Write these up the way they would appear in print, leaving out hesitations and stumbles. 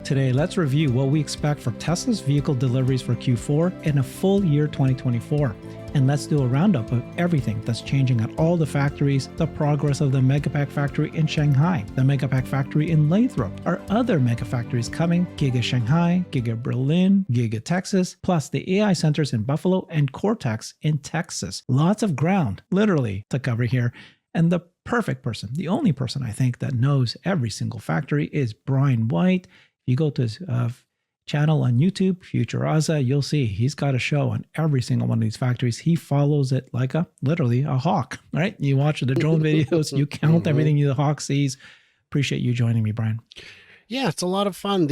Today, let's review what we expect for Tesla's vehicle deliveries for Q4 and a full year 2024. And let's do a roundup of everything that's changing at all the factories, the progress of the Megapack factory in Shanghai, the Megapack factory in Lathrop, our other Megafactories coming, Giga Shanghai, Giga Berlin, Giga Texas, plus the AI centers in Buffalo and Cortex in Texas. Lots of ground, literally, to cover here. And the perfect person, the only person I think that knows every single factory is Brian White. If you go to his channel on YouTube, FutureAza, you'll see he's got a show on every single one of these factories. He follows it like literally a hawk, right? You watch the drone videos, you count everything the hawk sees. Appreciate you joining me, Brian. Yeah, it's a lot of fun.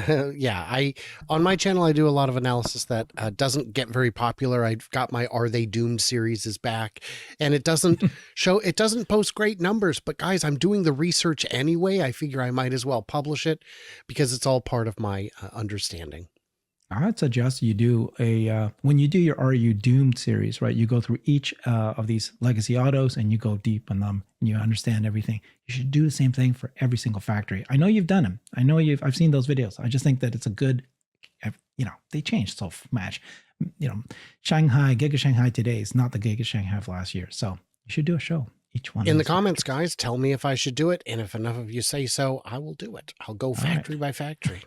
On my channel, I do a lot of analysis that doesn't get very popular. I've got my Are They Doomed series is back, and it doesn't post great numbers, but guys, I'm doing the research anyway. I figure I might as well publish it because it's all part of my understanding. I'd suggest you do when you do your Are You Doomed series, right? You go through each of these legacy autos and you go deep on them and you understand everything. You should do the same thing for every single factory. I know you've done them. I've seen those videos. I just think that it's a good, they changed so much. Shanghai, Giga Shanghai today is not the Giga Shanghai of last year. So you should do a show. Each one in the comments, guys, tell me if I should do it. And if enough of you say so, I will do it. I'll go factory by factory.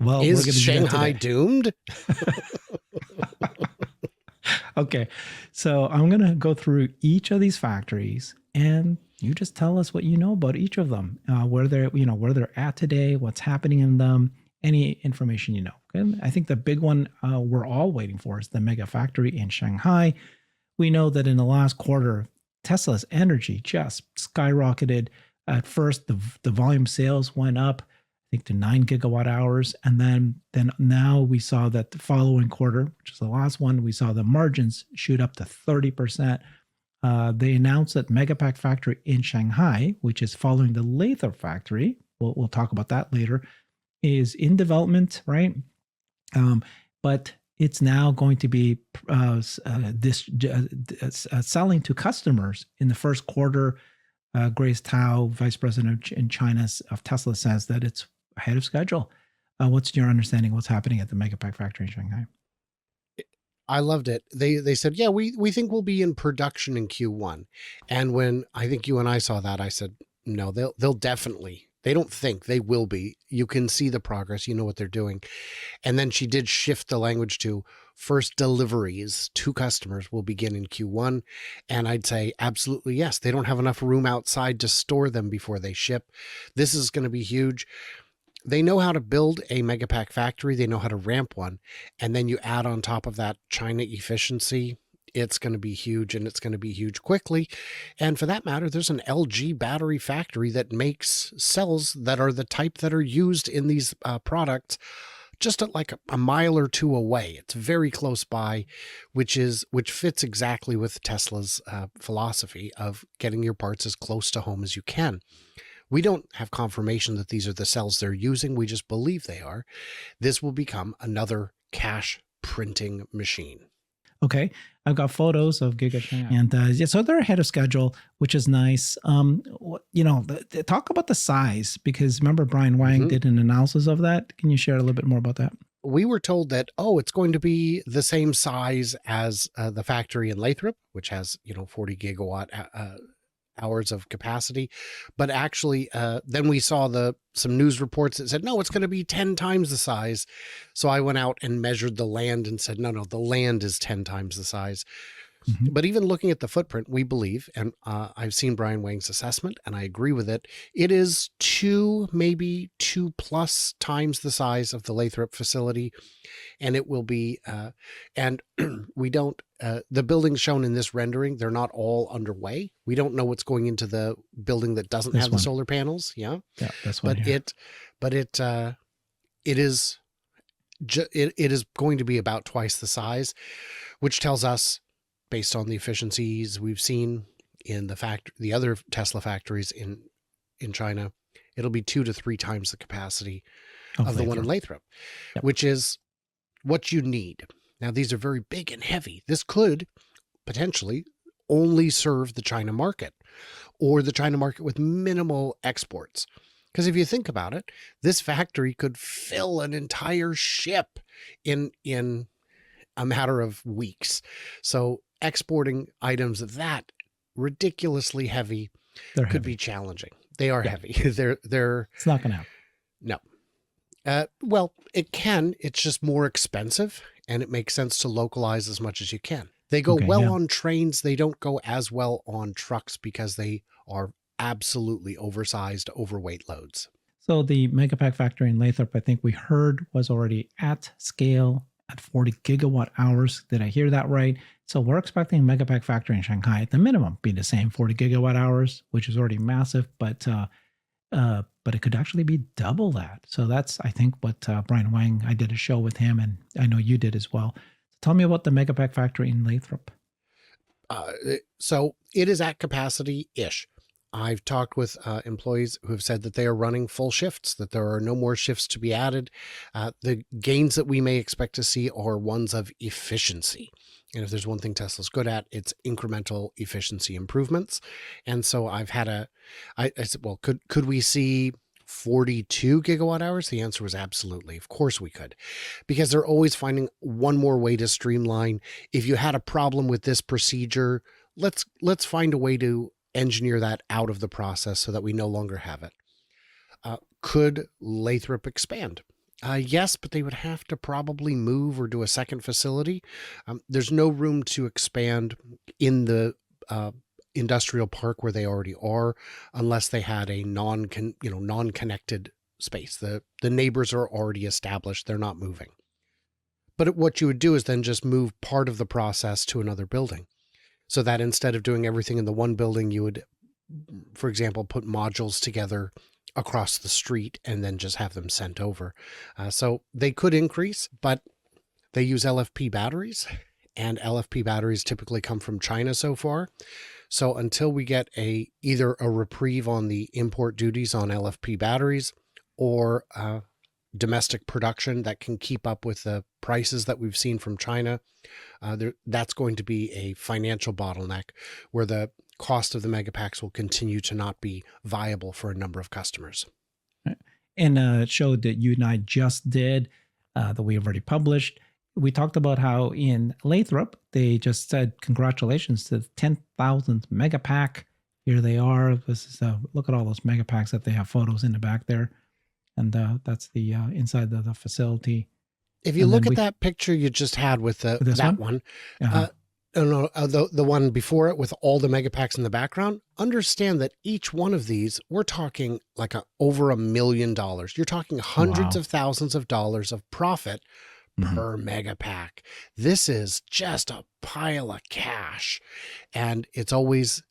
Well, is Shanghai doomed? Okay. So I'm going to go through each of these factories and you just tell us what you know about each of them, where they're at today, what's happening in them, any information you know. Okay? I think the big one we're all waiting for is the Megafactory in Shanghai. We know that in the last quarter, Tesla's energy just skyrocketed. At first, the volume sales went up, I think, to 9 gigawatt hours. And then now we saw that the following quarter, which is the last one, we saw the margins shoot up to 30%. They announced that Megapack factory in Shanghai, which is following the Lathrop factory, we'll talk about that later, is in development, right? But it's now going to be selling to customers in the first quarter. Grace Tao, Vice President in China of Tesla, says that it's ahead of schedule. What's your understanding of what's happening at the Megapack factory in Shanghai? I loved it. They said, yeah, we think we'll be in production in Q1. And when I think you and I saw that, I said, no, they'll definitely. They don't think, they will be. You can see the progress. You know what they're doing. And then she did shift the language to first deliveries to customers will begin in Q1. And I'd say absolutely yes. They don't have enough room outside to store them before they ship. This is going to be huge. They know how to build a Megapack factory. They know how to ramp one. And then you add on top of that China efficiency. It's going to be huge, and it's going to be huge quickly. And for that matter, there's an LG battery factory that makes cells that are the type that are used in these products just at like a mile or two away. It's very close by, which fits exactly with Tesla's philosophy of getting your parts as close to home as you can. We don't have confirmation that these are the cells they're using. We just believe they are. This will become another cash printing machine. Okay, I've got photos of Giga Shanghai, and so they're ahead of schedule, which is nice. Talk about the size, because remember Brian Wang did an analysis of that. Can you share a little bit more about that? We were told that, it's going to be the same size as the factory in Lathrop, which has 40 gigawatt hours of capacity. But actually, then we saw some news reports that said, no, it's going to be 10 times the size. So I went out and measured the land and said, no, the land is 10 times the size. But even looking at the footprint, we believe, and I've seen Brian Wang's assessment, and I agree with it, it is maybe 2+ times the size of the Lathrop facility. And it will be, and we don't, the buildings shown in this rendering, they're not all underway. We don't know what's going into the building that doesn't have the solar panels. Yeah. Yeah, that's one. It is going to be about twice the size, which tells us, based on the efficiencies we've seen in the other Tesla factories in China, it'll be 2 to 3 times the capacity of the one in Lathrop, which is what you need. Now, these are very big and heavy. This could potentially only serve the China market, or the China market with minimal exports. Because if you think about it, this factory could fill an entire ship in a matter of weeks. So exporting items that ridiculously heavy They're could heavy. be challenging. They are Yeah. heavy. They're It's not going to happen. no. Well, it can. It's just more expensive, and it makes sense to localize as much as you can. They go Okay, well yeah. on trains. They don't go as well on trucks because they are absolutely oversized, overweight loads. So the Megapack factory in Lathrop, I think we heard, was already at scale at 40 gigawatt hours. Did I hear that right? So we're expecting Megapack factory in Shanghai at the minimum be the same 40 gigawatt hours, which is already massive, but it could actually be double that. So that's, I think, what Brian Wang, I did a show with him, and I know you did as well. Tell me about the Megapack factory in Lathrop. So it is at capacity-ish. I've talked with employees who have said that they are running full shifts, that there are no more shifts to be added. The gains that we may expect to see are ones of efficiency. And if there's one thing Tesla's good at, it's incremental efficiency improvements. And so I've had I said, well, could we see 42 gigawatt hours? The answer was absolutely. Of course we could, because they're always finding one more way to streamline. If you had a problem with this procedure, let's find a way to engineer that out of the process so that we no longer have it. Could Lathrop expand? Yes, but they would have to probably move or do a second facility. There's no room to expand in the industrial park where they already are, unless they had a non-connected space. The neighbors are already established; they're not moving. But what you would do is then just move part of the process to another building, so that instead of doing everything in the one building, you would, for example, put modules together across the street and then just have them sent over. So they could increase, but they use LFP batteries, and LFP batteries typically come from China so far. So until we get either a reprieve on the import duties on LFP batteries, or domestic production that can keep up with the prices that we've seen from China, that's going to be a financial bottleneck where the cost of the Megapacks will continue to not be viable for a number of customers. In a show that you and I just did, that we have already published, we talked about how in Lathrop, they just said, congratulations to the 10,000th Megapack. Here they are. This is look at all those Megapacks that they have photos in the back there. And that's the inside the facility. If you look at that picture you just had with that one, Uh-huh. the one before it with all the Megapacks in the background, understand that each one of these, we're talking like over $1 million. You're talking hundreds of thousands of dollars of profit per Megapack. This is just a pile of cash, and it's always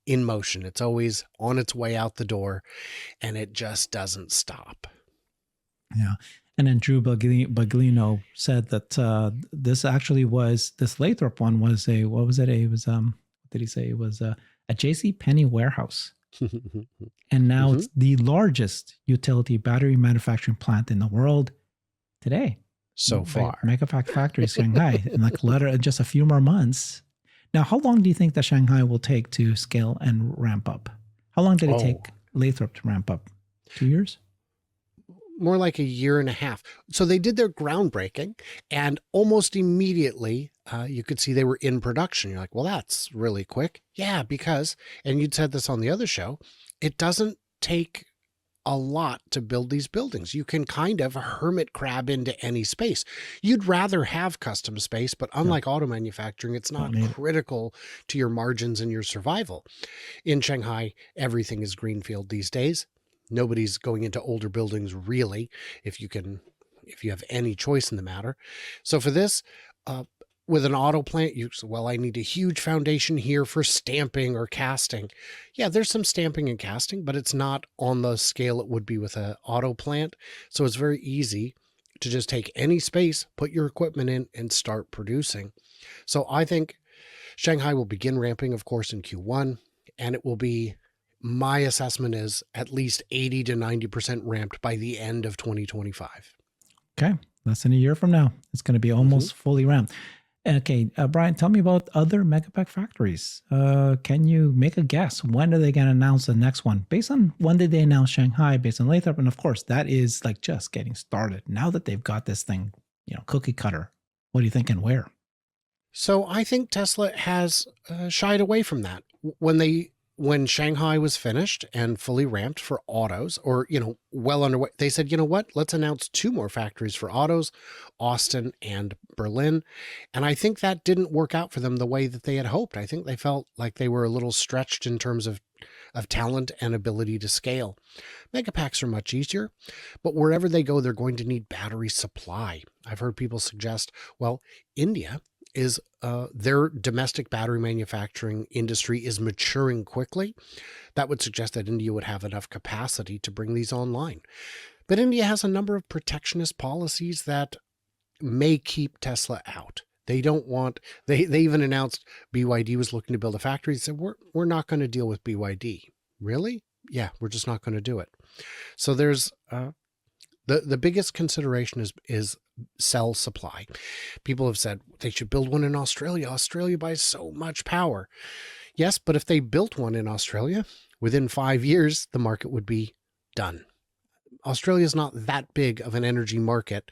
in motion. It's always on its way out the door, and it just doesn't stop. Yeah. And then Drew Baglino said that this Lathrop one was what was it? It was, what did he say? It was a J.C. Penney warehouse. And now it's the largest utility battery manufacturing plant in the world today. So far. Megapack factory Shanghai in just a few more months. Now, how long do you think that Shanghai will take to scale and ramp up? How long did it take Lathrop to ramp up? 2 years? More like a year and a half. So they did their groundbreaking, and almost immediately you could see they were in production. You're like, well, that's really quick. Yeah, because, and you'd said this on the other show, it doesn't take a lot to build these buildings. You can kind of hermit crab into any space. You'd rather have custom space, but unlike auto manufacturing, it's not critical to your margins and your survival. In Shanghai, everything is greenfield these days. Nobody's going into older buildings, really, if you have any choice in the matter. So for this, with an auto plant, I need a huge foundation here for stamping or casting. Yeah, there's some stamping and casting, but it's not on the scale it would be with an auto plant. So it's very easy to just take any space, put your equipment in, and start producing. So I think Shanghai will begin ramping, of course, in Q1, and it will be, my assessment is, at least 80 to 90% ramped by the end of 2025. Okay, less than a year from now, it's going to be almost fully ramped. Okay, Brian, tell me about other Megapack factories. Can you make a guess? When are they going to announce the next one? Based on when did they announce Shanghai, based on Lathrop, and of course, that is like just getting started. Now that they've got this thing, cookie cutter, what do you think and where? So I think Tesla has shied away from that. When Shanghai was finished and fully ramped for autos, or well underway, they said, you know what, let's announce two more factories for autos, Austin and Berlin. And I think that didn't work out for them the way that they had hoped. I think they felt like they were a little stretched in terms of talent and ability to scale. Megapacks are much easier, but wherever they go, they're going to need battery supply. I've heard people suggest, well, India is their domestic battery manufacturing industry is maturing quickly. That would suggest that India would have enough capacity to bring these online. But India has a number of protectionist policies that may keep Tesla out. They don't want, they even announced BYD was looking to build a factory. They said, we're not going to deal with BYD. Really? Yeah, we're just not going to do it. So there's the biggest consideration is cell supply. People have said they should build one in Australia. Australia buys so much power. Yes, but if they built one in Australia, within 5 years, the market would be done. Australia is not that big of an energy market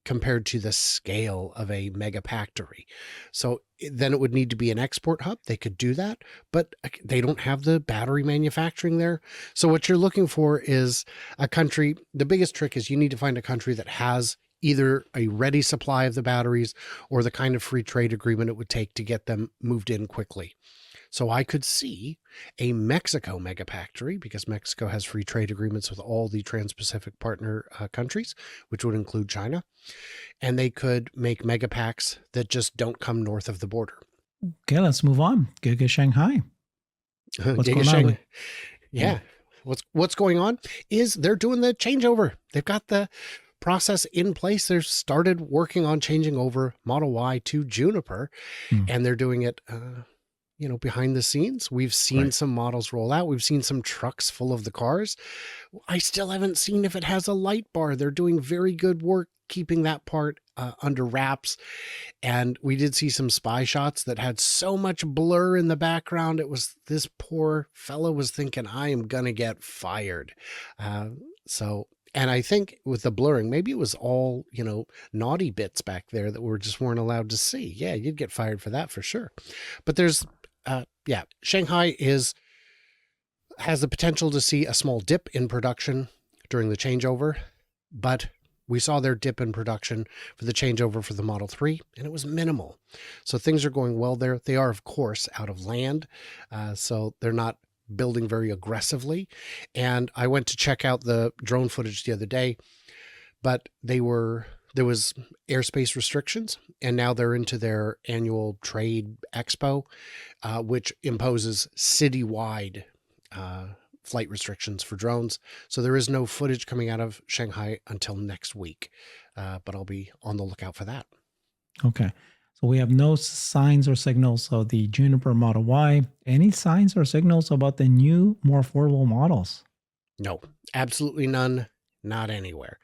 compared to the scale of a megafactory. So then it would need to be an export hub. They could do that, but they don't have the battery manufacturing there. So what you're looking for is a country. The biggest trick is you need to find a country that has either a ready supply of the batteries or the kind of free trade agreement it would take to get them moved in quickly. So I could see a Mexico megafactory, because Mexico has free trade agreements with all the Trans-Pacific partner countries, which would include China. And they could make megapacks that just don't come north of the border. Okay, let's move on. Giga Shanghai. What's Giga going on Shanghai. with? Yeah. What's going on is they're doing the changeover. They've got the process in place. They've started working on changing over Model Y to Juniper, and they're doing it behind the scenes. We've seen some models roll out. We've seen some trucks full of the cars. I still haven't seen if it has a light bar. They're doing very good work keeping that part under wraps. And we did see some spy shots that had so much blur in the background. It was, this poor fellow was thinking, I am going to get fired. And I think with the blurring, maybe it was all, naughty bits back there that weren't allowed to see. Yeah, you'd get fired for that for sure. But there's, Shanghai has the potential to see a small dip in production during the changeover, but we saw their dip in production for the changeover for the Model 3, and it was minimal. So things are going well there. They are, of course, out of land, so they're not building very aggressively. And I went to check out the drone footage the other day, but there was airspace restrictions, and now they're into their annual trade expo, which imposes citywide flight restrictions for drones. So there is no footage coming out of Shanghai until next week, but I'll be on the lookout for that. Okay. So we have no signs or signals of the Juniper Model Y. Any signs or signals about the new, more affordable models? No, absolutely none. Not anywhere.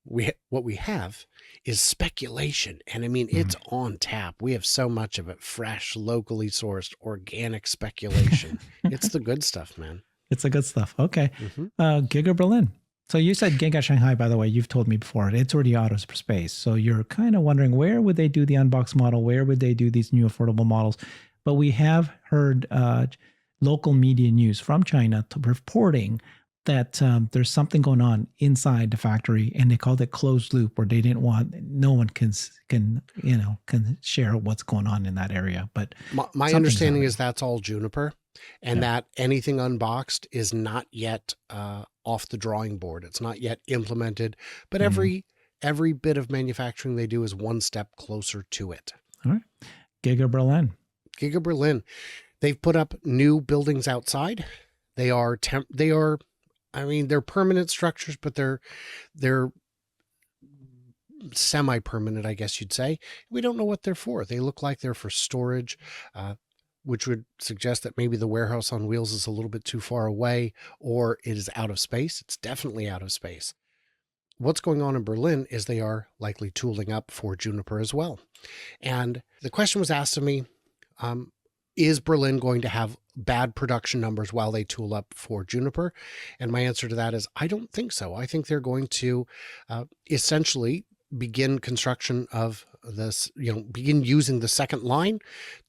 What we have is speculation, and I mean it's on tap. We have so much of it: fresh, locally sourced, organic speculation. It's the good stuff, man. It's the good stuff. Okay. Mm-hmm. Giga Berlin. So you said Giga Shanghai, by the way, you've told me before, it's already out of space. So you're kind of wondering, where would they do the unboxed model? Where would they do these new affordable models? But we have heard local media news from China reporting that there's something going on inside the factory, and they called it closed loop, where they didn't want, no one can share what's going on in that area. But my understanding is that's all Juniper, and that anything unboxed is not yet off the drawing board. It's not yet implemented, but every bit of manufacturing they do is one step closer to it. All right. Giga Berlin. Giga Berlin. They've put up new buildings outside. They're permanent structures, but they're semi-permanent, I guess you'd say. We don't know what they're for. They look like they're for storage, which would suggest that maybe the warehouse on wheels is a little bit too far away, or it is out of space. It's definitely out of space. what's going on in Berlin is they are likely tooling up for Juniper as well. And the question was asked of me, is Berlin going to have bad production numbers while they tool up for Juniper? And my answer to that is, I don't think so. I think they're going to essentially begin construction of this, begin using the second line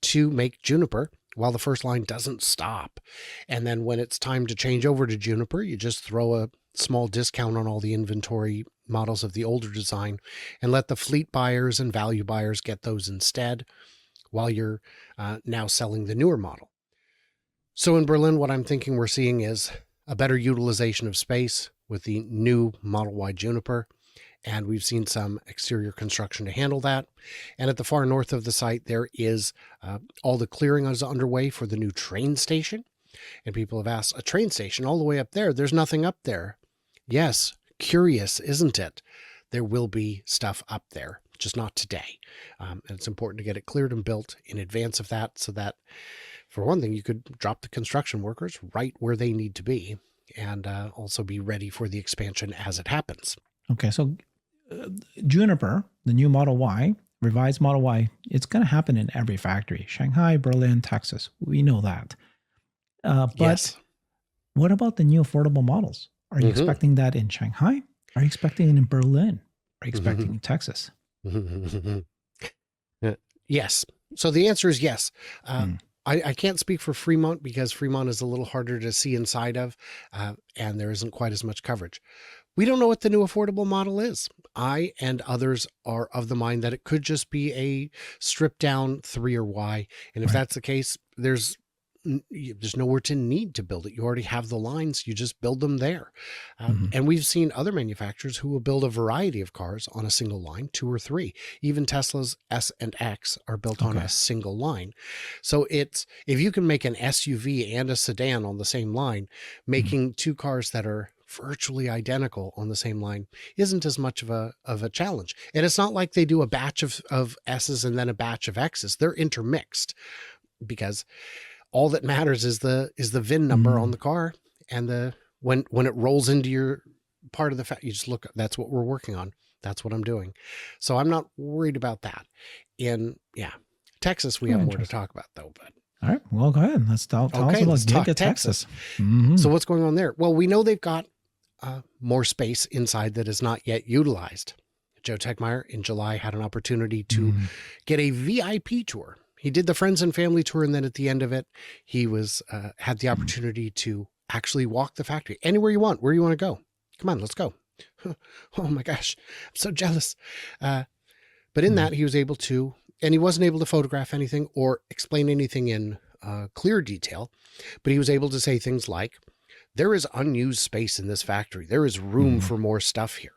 to make Juniper while the first line doesn't stop. And then when it's time to change over to Juniper, you just throw a small discount on all the inventory models of the older design and let the fleet buyers and value buyers get those instead, while you're now selling the newer model. So in Berlin, what I'm thinking we're seeing is a better utilization of space with the new Model Y Juniper. And we've seen some exterior construction to handle that. And at the far north of the site, there is all the clearing is underway for the new train station. And people have asked, a train station all the way up there? There's nothing up there. Yes, curious, isn't it? There will be stuff up there, just not today. And it's important to get it cleared and built in advance of that, so that, for one thing, you could drop the construction workers right where they need to be, and also be ready for the expansion as it happens. Okay, so Juniper, the new Model Y, revised Model Y, it's going to happen in every factory. Shanghai, Berlin, Texas. We know that. But yes. What about the new affordable models? Are you expecting that in Shanghai? Are you expecting it in Berlin? Are you expecting in Texas? Yes. So the answer is yes. I can't speak for Fremont because Fremont is a little harder to see inside of, and there isn't quite as much coverage. We don't know what the new affordable model is. I and others are of the mind that it could just be a stripped down 3 or Y. And if that's the case, there's nowhere to need to build it. You already have the lines. You just build them there. And we've seen other manufacturers who will build a variety of cars on a single line, 2 or 3. Even Tesla's S and X are built on a single line. So if you can make an SUV and a sedan on the same line, making 2 cars that are virtually identical on the same line isn't as much of a challenge. And it's not like they do a batch of S's and then a batch of X's. They're intermixed, because all that matters is the VIN number on the car, and when it rolls into your part of the you just look. That's what we're working on. That's what I'm doing. So I'm not worried about that. In Texas, we have more to talk about though. But all right, well, go ahead. Let's tell us about Giga Texas. So what's going on there? Well, we know they've got more space inside that is not yet utilized. Joe Techmeyer in July had an opportunity to get a VIP tour. He did the friends and family tour, and then at the end of it, he was had the opportunity to actually walk the factory anywhere you want. Where you want to go? Come on, let's go. Oh my gosh, I'm so jealous. But in that, he was able to, and he wasn't able to photograph anything or explain anything in clear detail, but he was able to say things like, there is unused space in this factory. There is room for more stuff here.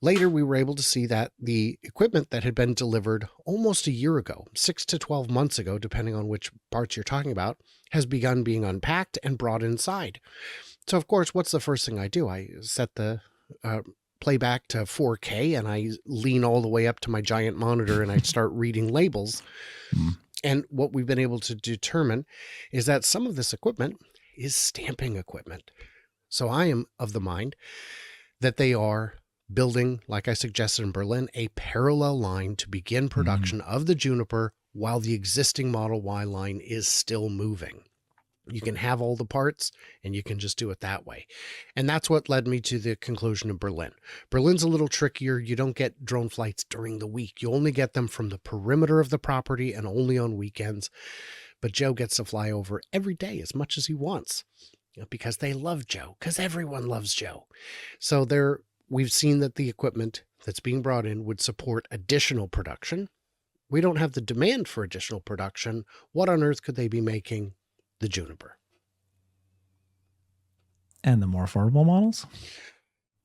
Later, we were able to see that the equipment that had been delivered almost a year ago, 6 to 12 months ago, depending on which parts you're talking about, has begun being unpacked and brought inside. So, of course, what's the first thing I do? I set the playback to 4K, and I lean all the way up to my giant monitor, and I start reading labels. And what we've been able to determine is that some of this equipment is stamping equipment. So I am of the mind that they are building, like I suggested in Berlin, a parallel line to begin production of the Juniper while the existing Model Y line is still moving. You can have all the parts and you can just do it that way. And that's what led me to the conclusion of Berlin. Berlin's a little trickier. You don't get drone flights during the week. You only get them from the perimeter of the property and only on weekends. But Joe gets to fly over every day as much as he wants, because they love Joe, because everyone loves Joe. So we've seen that the equipment that's being brought in would support additional production. We don't have the demand for additional production. What on earth could they be making the Juniper? And the more affordable models?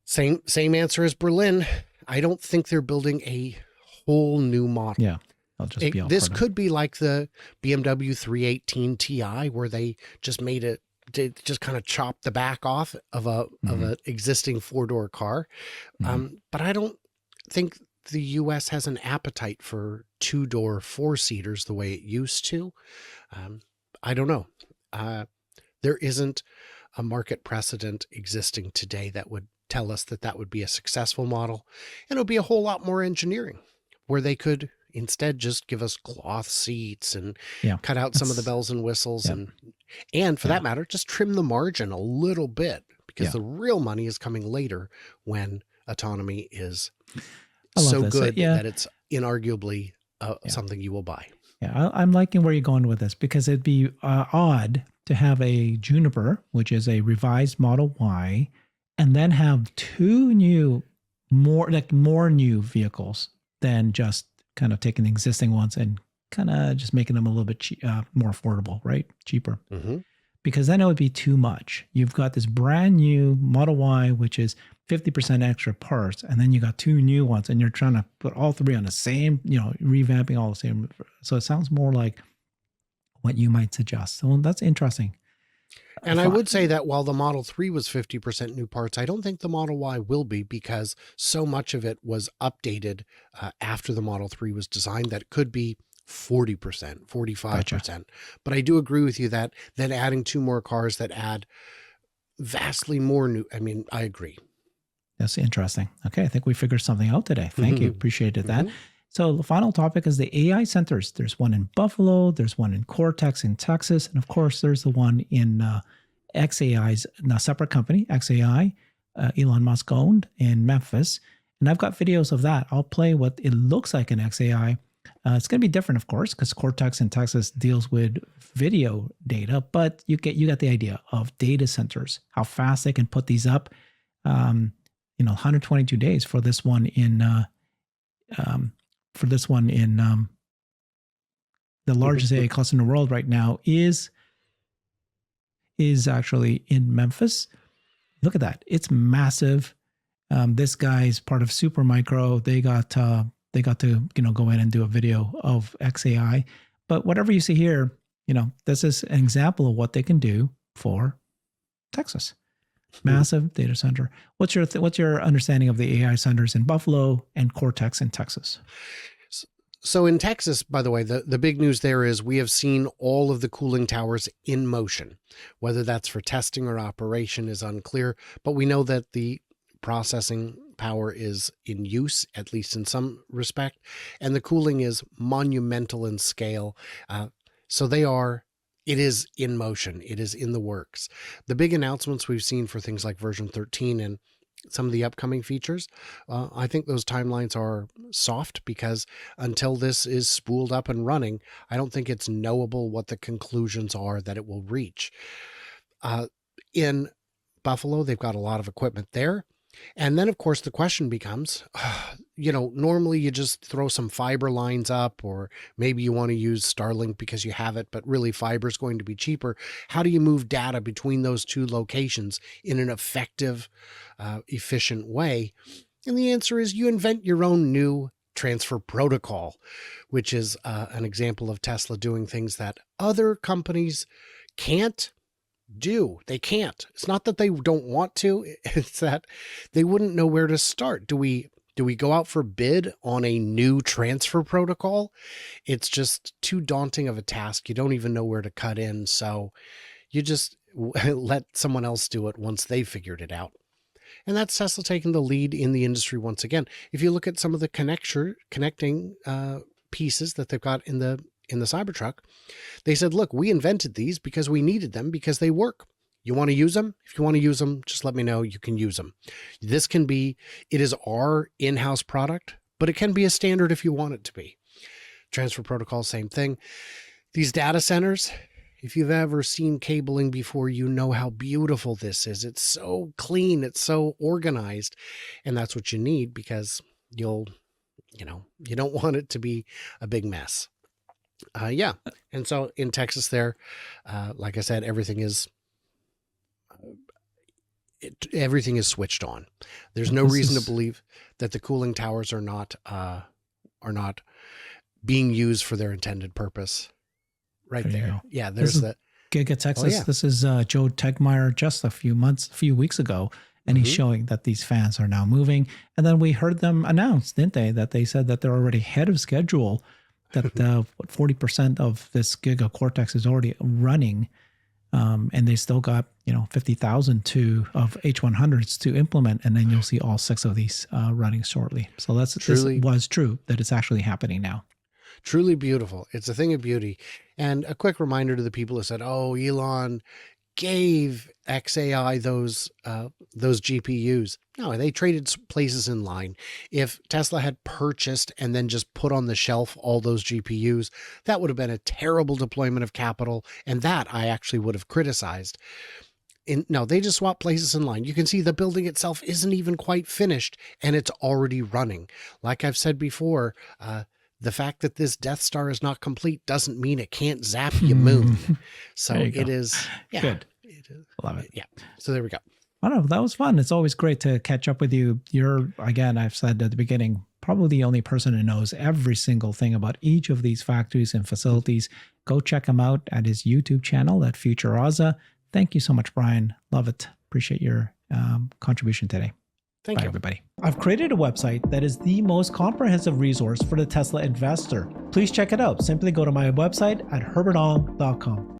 Same answer as Berlin. I don't think they're building a whole new model. Yeah. This could be like the BMW 318 Ti, where they just just kind of chopped the back off of an existing 4-door car. But I don't think the US has an appetite for 2-door 4-seaters the way it used to. I don't know. There isn't a market precedent existing today that would tell us that that would be a successful model, and it would be a whole lot more engineering where they could instead just give us cloth seats and Yeah. cut out some of the bells and whistles, Yeah. and for Yeah. that matter, just trim the margin a little bit, because Yeah. the real money is coming later when autonomy is I love so this. good Yeah. that it's inarguably Yeah. something you will buy. Yeah, I'm liking where you're going with this, because it'd be odd to have a Juniper, which is a revised Model Y, and then have two more new vehicles than just kind of taking the existing ones and kind of just making them a little bit more affordable, right? Cheaper. Mm-hmm. Because then it would be too much. You've got this brand new Model Y, which is 50% extra parts, and then you got two new ones, and you're trying to put all three on the same, revamping all the same. So it sounds more like what you might suggest. So that's interesting. And I would say that while the Model 3 was 50% new parts, I don't think the Model Y will be, because so much of it was updated after the Model 3 was designed that it could be 40%, 45%. Gotcha. But I do agree with you that adding two more cars that add vastly more new, I agree. That's interesting. Okay, I think we figured something out today. Thank you. Appreciated that. So the final topic is the AI centers. There's one in Buffalo, there's one in Cortex in Texas, and of course there's the one in XAI's separate company, XAI, Elon Musk owned, in Memphis. And I've got videos of that. I'll play what it looks like in XAI. It's going to be different, of course, because Cortex in Texas deals with video data, but you get the idea of data centers, how fast they can put these up. 122 days for this one in the largest AI cluster in the world right now is actually in Memphis. Look at that. It's massive. This guy's part of Supermicro. They got to go in and do a video of XAI. But whatever you see here, this is an example of what they can do for Texas. Massive data center. What's your understanding of the AI centers in Buffalo and Cortex in Texas? So in Texas, by the way, the big news there is we have seen all of the cooling towers in motion. Whether that's for testing or operation is unclear, but we know that the processing power is in use, at least in some respect, and the cooling is monumental in scale. It is in motion. It is in the works. The big announcements we've seen for things like version 13 and some of the upcoming features, I think those timelines are soft, because until this is spooled up and running, I don't think it's knowable what the conclusions are that it will reach. In Buffalo, they've got a lot of equipment there. And then, of course, the question becomes, normally you just throw some fiber lines up, or maybe you want to use Starlink because you have it, but really fiber is going to be cheaper. How do you move data between those two locations in an effective, efficient way? And the answer is you invent your own new transfer protocol, which is an example of Tesla doing things that other companies can't do. They can't. It's not that they don't want to, it's that they wouldn't know where to start. Do we go out for bid on a new transfer protocol? It's just too daunting of a task. You don't even know where to cut in, so you just let someone else do it once they figured it out. And that's Tesla taking the lead in the industry once again. If you look at some of the connecting pieces that they've got in the Cybertruck, they said, look, we invented these because we needed them, because they work. You want to use them? If you want to use them, just let me know. You can use them. It is our in-house product, but it can be a standard if you want it to be. Transfer protocol, same thing. These data centers, if you've ever seen cabling before, you know how beautiful this is. It's so clean. It's so organized. And that's what you need, because you don't want it to be a big mess. And so in Texas there, like I said, everything is switched on. There's no reason to believe that the cooling towers are not being used for their intended purpose. Right there. Yeah, there's the Giga Texas. Oh, yeah. This is Joe Tegmeyer just a few weeks ago, and he's showing that these fans are now moving. And then we heard them announce, didn't they, that they said that they're already ahead of schedule, that 40% of this Giga Cortex is already running And they still got 50,000 of H100s to implement, and then you'll see all 6 of these running shortly. So this was true that it's actually happening now. Truly beautiful. It's a thing of beauty. And a quick reminder to the people who said, "Oh, Elon gave XAI those GPUs." No, they traded places in line. If Tesla had purchased and then just put on the shelf all those GPUs, that would have been a terrible deployment of capital, and that I actually would have criticized. No, they just swapped places in line. You can see the building itself isn't even quite finished, and it's already running. Like I've said before, the fact that this Death Star is not complete doesn't mean it can't zap your moon. So it is. Yeah, good. Love it. Yeah. So there we go. I don't know. That was fun. It's always great to catch up with you. You're, again, I've said at the beginning, probably the only person who knows every single thing about each of these factories and facilities. Go check him out at his YouTube channel at FutureAza. Thank you so much, Brian. Love it. Appreciate your contribution today. Thank you, everybody. I've created a website that is the most comprehensive resource for the Tesla investor. Please check it out. Simply go to my website at herbertong.com.